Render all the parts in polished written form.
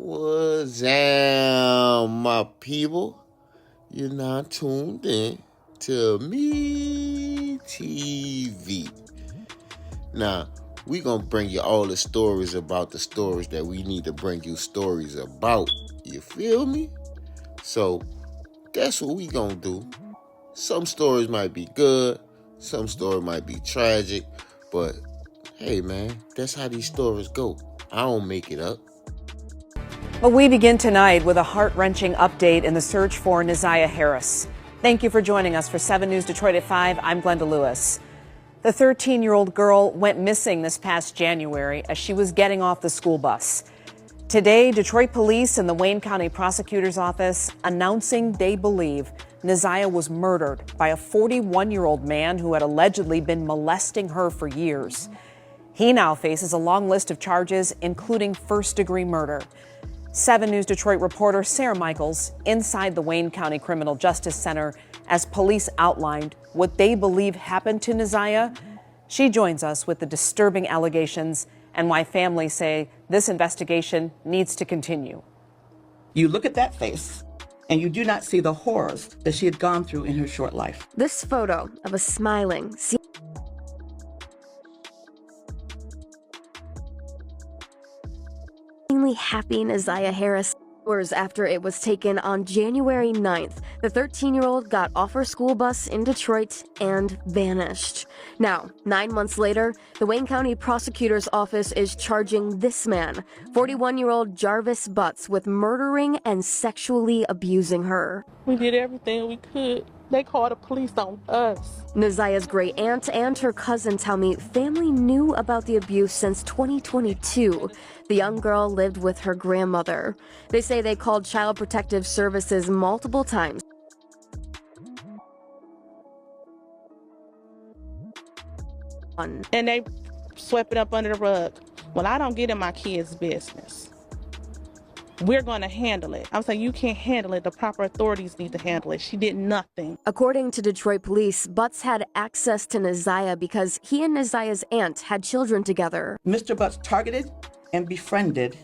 What's up, my people? You're not tuned in to me TV. Now, we gonna bring you all the stories about the stories that we need to bring you stories about. You feel me? So, that's what we gonna do. Some stories might be good, some stories might be tragic, but hey man, that's how these stories go. I don't make it up. Well, we begin tonight with a heart-wrenching update in the search for Neziah Harris. Thank you for joining us for 7 News Detroit at 5. I'm Glenda Lewis. The 13-year-old girl went missing this past January as she was getting off the school bus. Today, Detroit police and the Wayne County Prosecutor's Office announcing they believe Neziah was murdered by a 41-year-old man who had allegedly been molesting her for years. He now faces a long list of charges, including first-degree murder. 7 News Detroit reporter Sarah Michaels inside the Wayne County Criminal Justice Center as police outlined what they believe happened to Neziah. She joins us with the disturbing allegations and why families say this investigation needs to continue. You look at that face and you do not see the horrors that she had gone through in her short life. This photo of a smiling, seemingly happy Neziah Harris. Hours after it was taken on January 9th, the 13-year-old got off her school bus in Detroit and vanished. Now, 9 months later, the Wayne County Prosecutor's Office is charging this man, 41-year-old Jarvis Butts, with murdering and sexually abusing her. We did everything we could. They called the police on us. Neziah's great aunt and her cousin tell me family knew about the abuse since 2022. The young girl lived with her grandmother. They say they called Child Protective Services multiple times. And they swept it up under the rug. Well, I don't get in my kids' business. We're going to handle it. I'm saying you can't handle it. The proper authorities need to handle it. She did nothing. According to Detroit police, Butts had access to Neziah because he and Neziah's aunt had children together. Mr. Butts targeted and befriended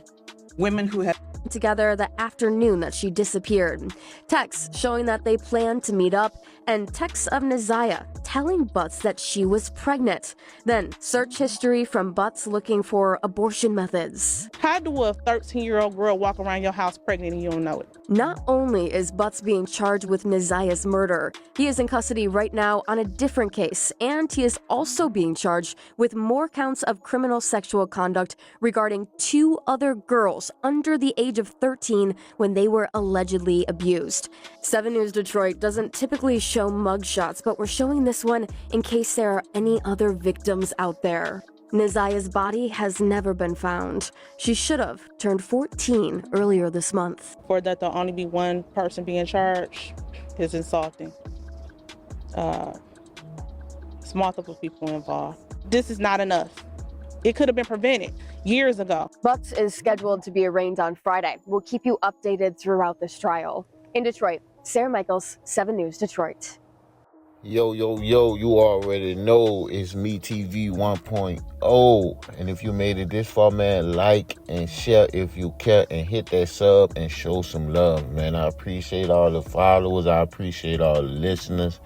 women who had together the afternoon that she disappeared. Texts showing that they planned to meet up, and texts of Neziah telling Butts that she was pregnant. Then search history from Butts looking for abortion methods. How do a 13-year-old girl walk around your house pregnant and you don't know it? Not only is Butts being charged with Neziah's murder, he is in custody right now on a different case, and he is also being charged with more counts of criminal sexual conduct regarding 2 other girls under the age of 13 when they were allegedly abused. 7 News Detroit doesn't typically show mugshots, but we're showing this one in case there are any other victims out there. Neziah's body has never been found. She should have turned 14 earlier this month. For that to only be one person being charged is insulting. It's multiple people involved. This is not enough. It could have been prevented years ago. Butts is scheduled to be arraigned on Friday. We'll keep you updated throughout this trial. In Detroit, Sarah Michaels, 7 News Detroit. Yo, you already know it's me TV 1.0. And if you made it this far, man, like and share if you care and hit that sub and show some love, man. I appreciate all the followers. I appreciate all the listeners.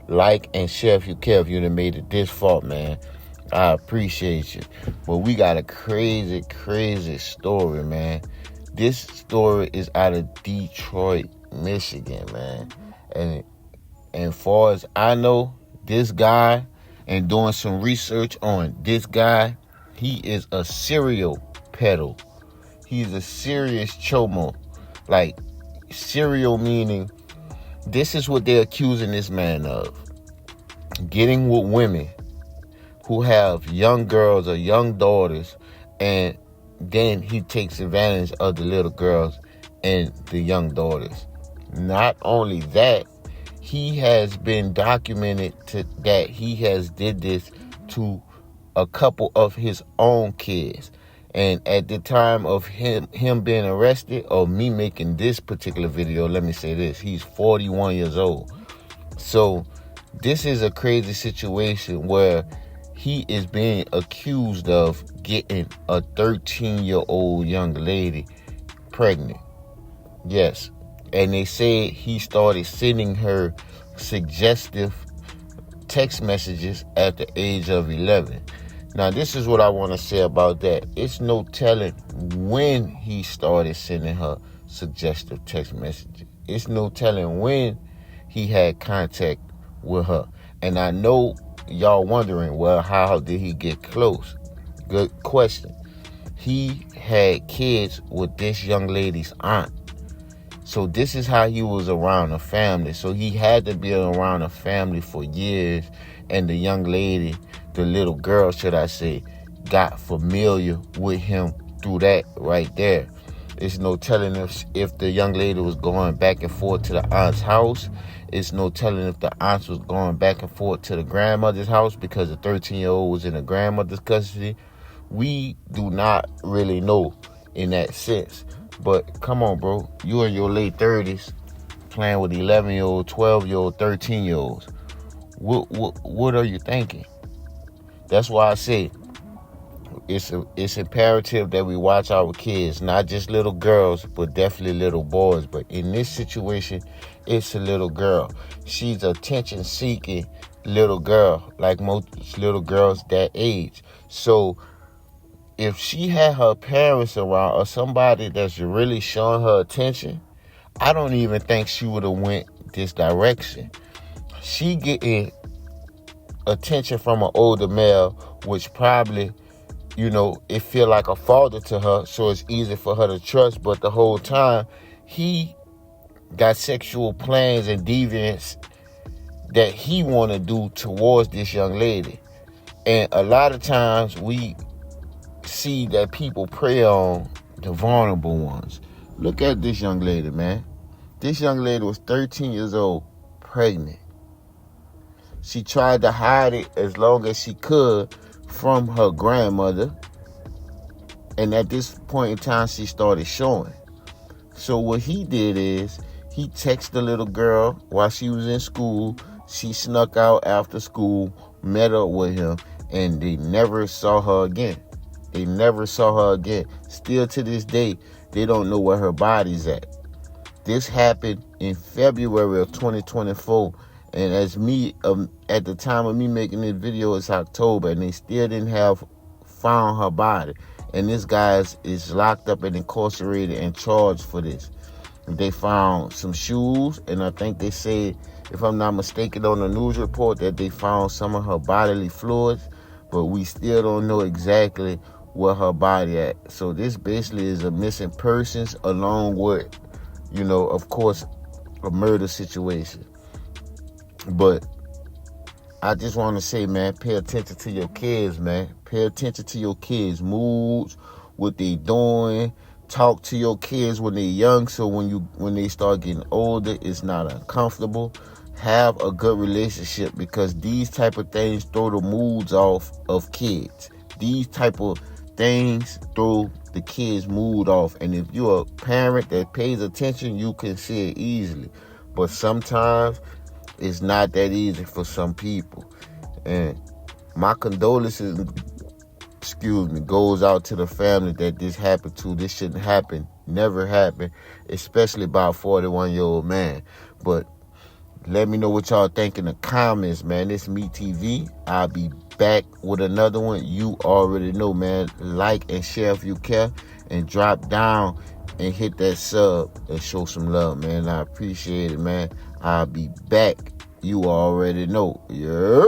Like and share if you care if you done made it this far, man. I appreciate you. But we got a crazy story, man. This story is out of Detroit, Michigan, man. And far as I know, this guy, and doing some research on this guy, he is a serial peddler. He's a serious chomo. Like, serial meaning, this is what they're accusing this man of. Getting with women who have young girls or young daughters, and then he takes advantage of the little girls and the young daughters. Not only that, he has been documented that he has did this to a couple of his own kids. And at the time of him being arrested, or me making this particular video, let me say this, he's 41 years old. So this is a crazy situation where he is being accused of getting a 13-year-old young lady pregnant. Yes. And they said he started sending her suggestive text messages at the age of 11. Now, this is what I want to say about that. It's no telling when he started sending her suggestive text messages. It's no telling when he had contact with her. And I know y'all wondering, well, how did he get close? Good question. He had kids with this young lady's aunt. So this is how he was around the family. So he had to be around the family for years. And the young lady, the little girl, should I say, got familiar with him through that right there. There's no telling if the young lady was going back and forth to the aunt's house. It's no telling if the aunt was going back and forth to the grandmother's house because the 13-year-old was in the grandmother's custody. We do not really know in that sense. But come on, bro. You in your late 30s playing with 11-year-old, 12-year-old, 13-year-olds. What are you thinking? That's why I say it's imperative that we watch our kids, not just little girls, but definitely little boys. But in this situation, it's a little girl. She's attention-seeking little girl, like most little girls that age. So if she had her parents around or somebody that's really showing her attention, I don't even think she would have went this direction. She getting attention from an older male, which probably, it feel like a father to her, so it's easy for her to trust. But the whole time, he got sexual plans and deviance that he want to do towards this young lady. And a lot of times we see that people prey on the vulnerable ones. Look at this young lady, man. This young lady was 13 years old, pregnant. She tried to hide it as long as she could from her grandmother. And at this point in time, she started showing. So what he did is he texted the little girl while she was in school. She snuck out after school, met up with him, and they never saw her again. They never saw her again. Still to this day, they don't know where her body's at. This happened in February of 2024. And as me, at the time of me making this video, it's October, and they still didn't have found her body. And this guy is locked up and incarcerated and charged for this. They found some shoes, and I think they said, if I'm not mistaken, on the news report that they found some of her bodily fluids, but we still don't know exactly where her body at. So this basically is a missing persons along with, of course, a murder situation. But I just want to say, man, pay attention to your kids, man. Pay attention to your kids' moods, what they doing. Talk to your kids when they're young, so when they start getting older, it's not uncomfortable. Have a good relationship, because these type of things throw the moods off of kids. These type of things throw the kids' mood off. And if you're a parent that pays attention, you can see it easily. But sometimes it's not that easy for some people. And my condolences, goes out to the family that this happened to. This shouldn't happen. Never happen. Especially by a 41-year-old man. But let me know what y'all think in the comments, man. It's Me TV. I'll be back with another one. You already know, man. Like and share if you care. And drop down and hit that sub and show some love, man. I appreciate it, man. I'll be back. You already know. Yeah.